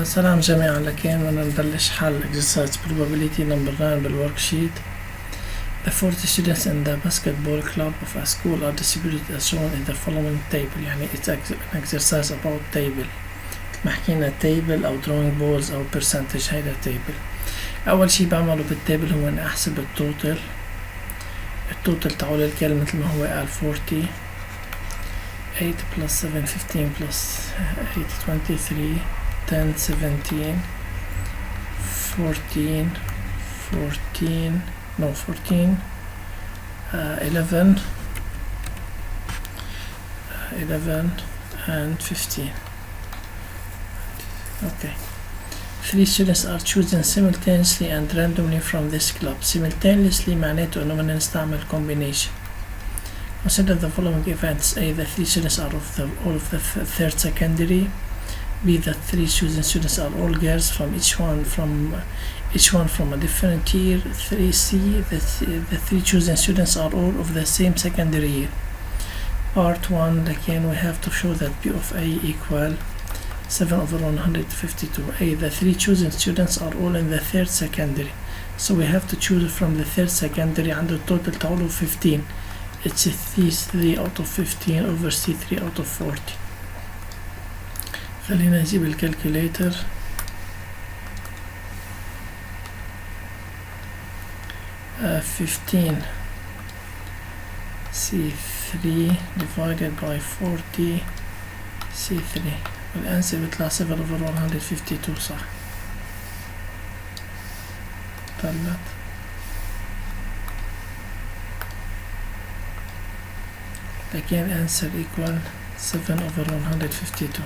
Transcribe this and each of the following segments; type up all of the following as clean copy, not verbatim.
سلام جميعا. لكن بدنا نبلش حل exercise probability number 9 بالworksheet. The 40 students in the basketball club of a school are distributed as shown in the following table. يعني it's an exercise about table. ما حكينا table أو drawing balls أو percentage. هيدا table. أول شي بعمله بالتابل هو إني أحسب التوتال تاعول الكل مثل ما هو قال 40 8 plus 7 15 plus 8 23 10 17 14 11 and 15. Okay. 3 students are chosen simultaneously and randomly from this club. Simultaneously معناته انه بدنا نستعمل combination. Consider the following events. A. The 3 students are all of the third secondary. B. The 3 chosen students are all girls from each one from a different year. 3C. The 3 chosen students are all of the same secondary year. Part 1. Again, we have to show that P of A equal 7 over 152. A. The 3 chosen students are all in the third secondary. So we have to choose from the third secondary and the total total of 15. It's C3 out of 15 over C3 out of 40. خلينا نجيب الكالكوليتر. Uh, 15 C3 divided by 40 C3. والأنسر بيطلع 7 over 152 صح. طلعت again answer equal 7 over 152.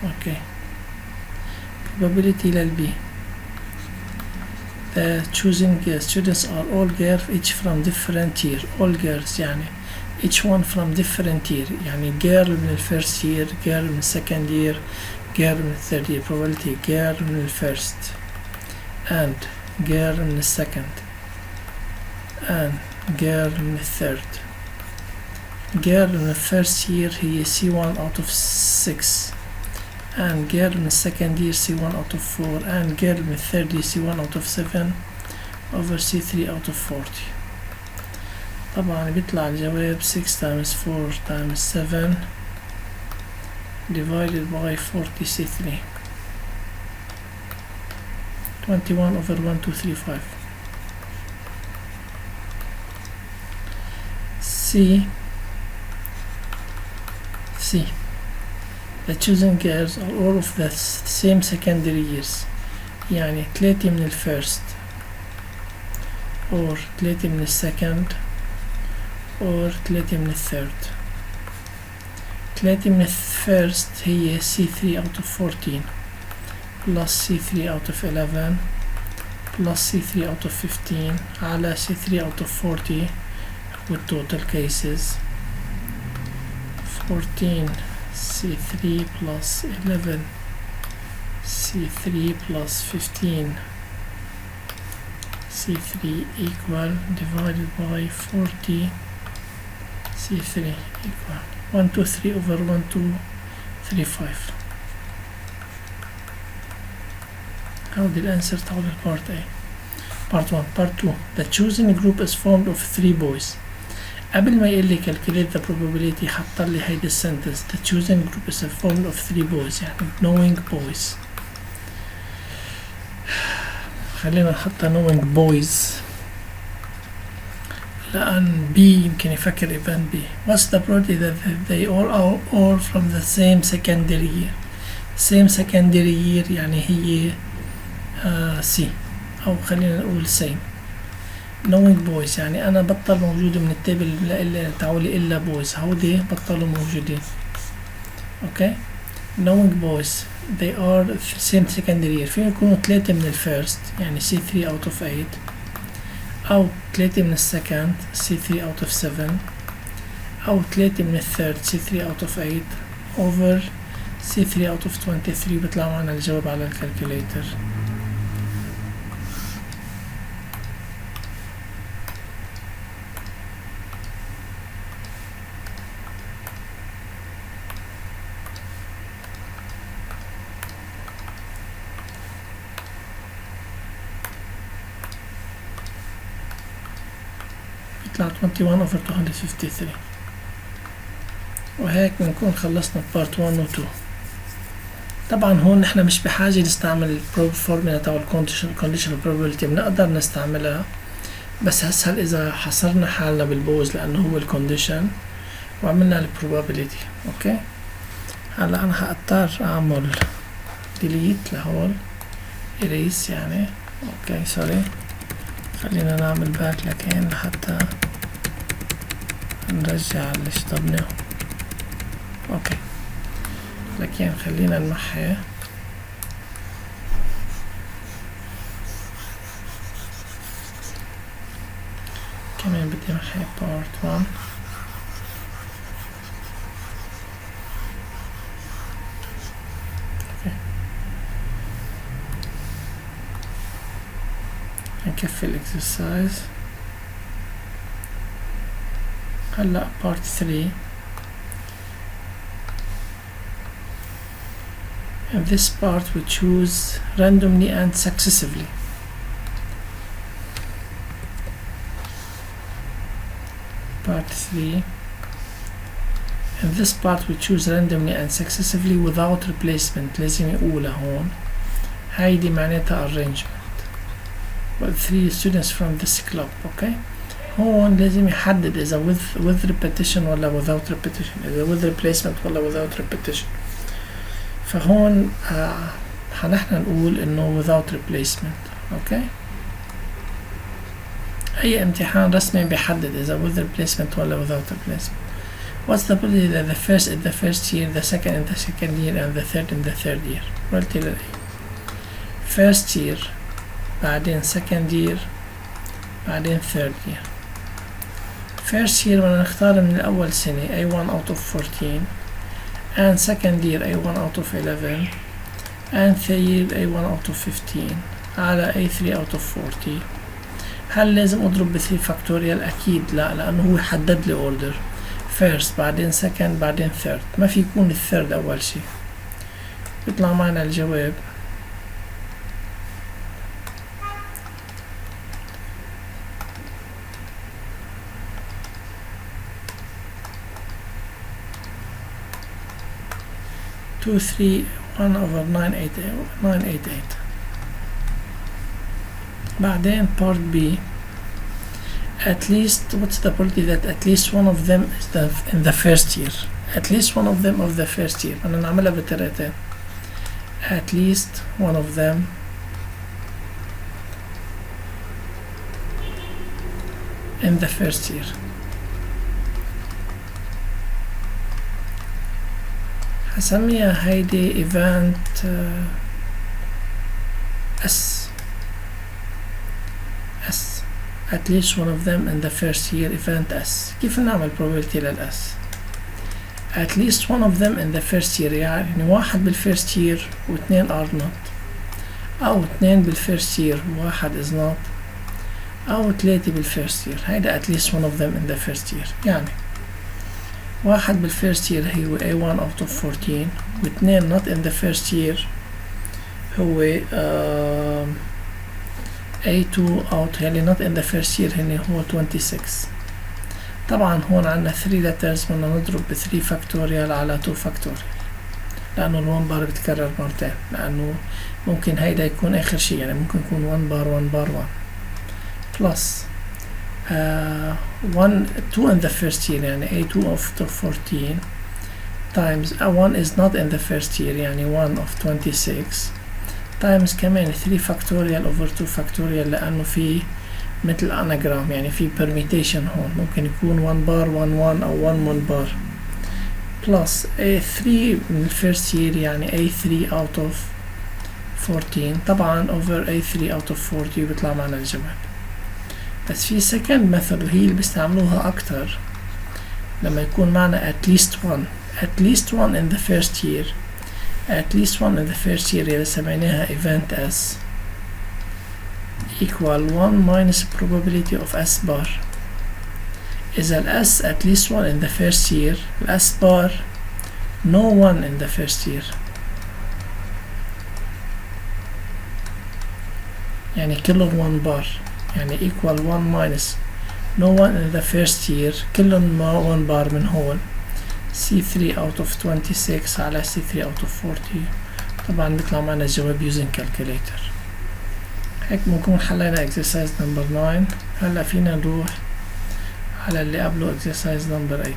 okay. probability للB. the choosing students are all girls each from different year. all girls يعني each one from different year. يعني girl من ال first year, girl من second year, girl من third year. probability girl من ال first and girl من ال second and girl من ال third. girl من ال first year هي C1 out of 6 and girl من second year C1 out of 4 and girl من third year C1 out of 7 over C3 out of 40. طبعا بيطلع الجواب 6 times 4 times 7 divided by 40 C3 21 over 1235. C. The chosen girls are all of the same secondary years. يعني 3 من ال first or 3 من ال second or 3 من ال third. 3 من ال first هي C3 out of 14 plus C3 out of 11 plus C3 out of 15 على C3 out of 40 with total cases 14 C3 plus 11 C3 plus 15 C3 equal divided by 40 C3 equal 123 over 1235. هذا الانسر تاع part A. part 1. part 2. The chosen group is formed of 3 boys. قبل ما يقول لي calculate the probability حط لي هيدي السنتنس. The chosen group is formed of 3 boys يعني knowing boys. خلينا نحطها knowing boys لأن B يمكن يفكر يبان B. What's the probability that they all are all from the same secondary year. same secondary year يعني هي C أو خلينا نقول same. knowing boys يعني أنا بطل موجود من التابل تعولي إلا boys. هودي بطلوا موجودين. okay. knowing boys they are same secondary year. فين يكونوا 3 من ال first يعني C3 out of 8 أو 3 من ال second C3 out of 7 أو 3 من ال third C3 out of 8 over C3 out of 23. بيطلع معنا الجواب على الكالكوليتر. بيطلع 21 over 253. وهيك بنكون خلصنا بارت 1 و 2. طبعا هون نحن مش بحاجة نستعمل الفورمولا تاع الكونديشنال probability، بنقدر نستعملها بس هسهل اذا حصرنا حالنا بالبوز لانه هو الكونديشن وعملنا البروبابيليتي. اوكي هلا انا هضطر اعمل ديليت لهون، erase يعني. اوكي سوري، خلينا نعمل باك لكن لحتى نرجع اللي شطبناه. اوكي لكن خلينا نمحي. كمان بدي امحي part 1. نكفي الاكسرسايز. هلا part 3. In this part we choose randomly and successively. Part 3. In this part we choose randomly and successively without replacement. لازم يقولها هون، هيدي معناتها arrangement. But 3 students from this club. okay هون لازم يحدد إذا with repetition ولا without repetition، إذا with replacement ولا without repetition. فهون نحن نقول إنه without replacement. okay أي امتحان رسمي بيحدد إذا with replacement ولا without replacement. What's the probability that the first in the first year, the second in the second year, and the third in the third year؟ قلت لي first year، بعدين second year، بعدين third year. first year بدنا نختار من الأول سنة A1 out of 14 and second year A1 out of 11 and third year A1 out of 15 على A3 out of 40. هل لازم أضرب ب 3 فاكتوريال؟ أكيد لا، لأنه هو حدد لي order first بعدين second بعدين third، ما في يكون الثيرد أول شي. بيطلع معنا الجواب 231 over 988. بعدين part B. At least what's the probability that at least one of them is in the first year? At least one of them of the first year. أنا نعملها بطريقتين. At least one of them in the first year. هسميها هيدي event S. At least one of them in the first year event S. كيف نعمل probability للS؟ At least one of them in the first year يعني واحد بالfirst year واثنين are not، أو اثنين بالfirst year وواحد is not، أو ثلاثة بالfirst year. هيدا at least one of them in the first year. يعني واحد بالfirst year هو A1 out of 14 واثنين not in the first year هو A2 out يعني not in the first year هني هو 26. طبعا هون عنا 3 letters بدنا نضرب ب 3 فاكتوريال على 2 فاكتوريال لأنه ال1 بار بتكرر مرتين، لأنه ممكن هيدا يكون آخر شي، يعني ممكن يكون 1 بار 1 بار 1 plus 2 in the first year يعني A2 of 14 times 1 is not in the first year يعني 1 of 26 times كمان 3 factorial over 2 factorial لأنه في مثل anagram يعني في permutation هون، ممكن يكون 1 بار 1 1 أو 1 1 بار plus A3 من first year يعني A3 out of 14 طبعا over A3 out of 40 بيطلع معنا الجواب. بس في second method وهي اللي بيستعملوها أكتر لما يكون معنا at least one in the first year. at least one in the first year اللي سميناها event S equal 1 minus probability of S bar. إذا ال S at least one in the first year ال S bar no one in the first year يعني كلهم 1 bar يعني equal 1 minus no one in the first year كلهم ما 1 بار من هون C3 out of 26 على C3 out of 40 طبعا بيطلع معنا الجواب using calculator. هيك بنكون حلينا exercise number 9. هلا فينا نروح على اللي قبله exercise number 8.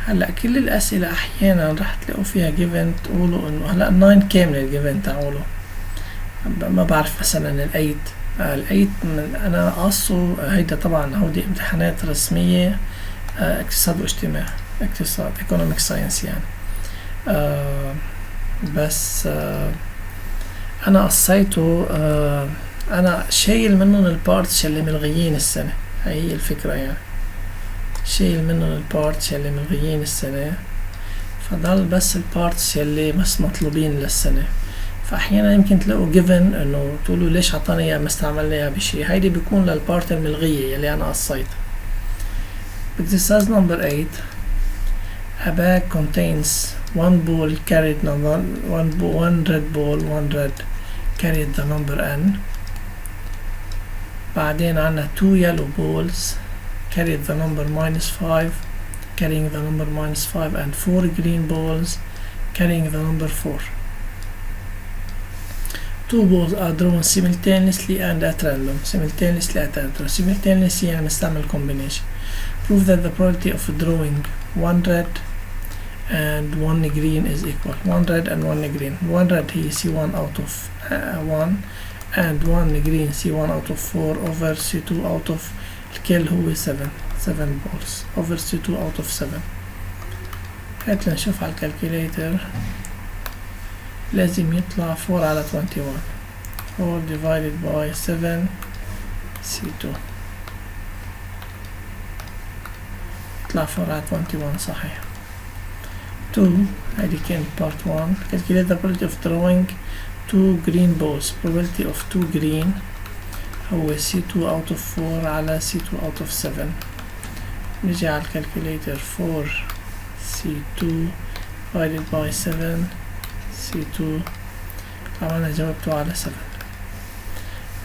هلا كل الأسئلة أحيانا رح تلاقوا فيها given تقولوا إنه هلا 9 كاملة given تعولوا ما بعرف مثلا الأيت من أنا قاصه هيدا طبعا هودي امتحانات رسمية اقتصاد واجتماع اقتصاد economic science يعني بس أنا قصيته أنا شايل منهم البارتس اللي ملغيين السنة. هي الفكرة يعني شايل منهم البارتس اللي ملغيين السنة فضل بس البارتس اللي بس مطلوبين للسنة. فأحيانا يمكن تلاقوا given إنه تقولوا ليش عطاني إياه ما استعملناها بشي. هيدي بيكون للبارت الملغية اللي أنا قصيتها. exercise number 8 a bag contains one ball carried number one red ball one red carried the number n. بعدين عنا 2 yellow balls carried the number -5 carrying the number -5 and 4 green balls carrying the number 4. 2 balls are drawn simultaneously and at random. Simultaneously يعني نستعمل combination. Prove that the probability of drawing one red and one green is equal. One red and one green. One red هي C1 out of 1 and one green C1 out of 4 over C2 out of الكل هو 7 balls over C2 out of 7. هات لنشوف على الكالكوليتر. لازم يطلع 4 على 21. 4 divided by 7 C2 يطلع 4 على 21 صحيح. 2 هيدي كانت part 1. calculate the probability of drawing 2 green balls. probability of 2 green هو C2 out of 4 على C2 out of 7. نجي على الكالكوليتر 4 C2 divided by 7 C2 عملنا جاوبته على 7.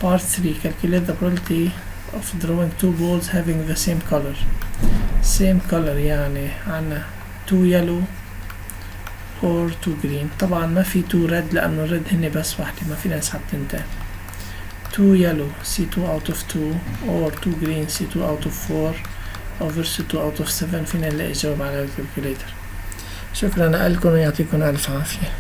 part 3 calculate the probability of drawing 2 balls having the same color. same color يعني عنا 2 yellow or 2 green. طبعا ما في 2 red لأنه red هني بس واحدة ما فينا نسحب تنتين. 2 yellow C2 out of 2 or 2 green C2 out of 4 over C2 out of 7. فينا نلاقي جواب على الكالكوليتر. شكرا لكم ويعطيكم ألف عافية.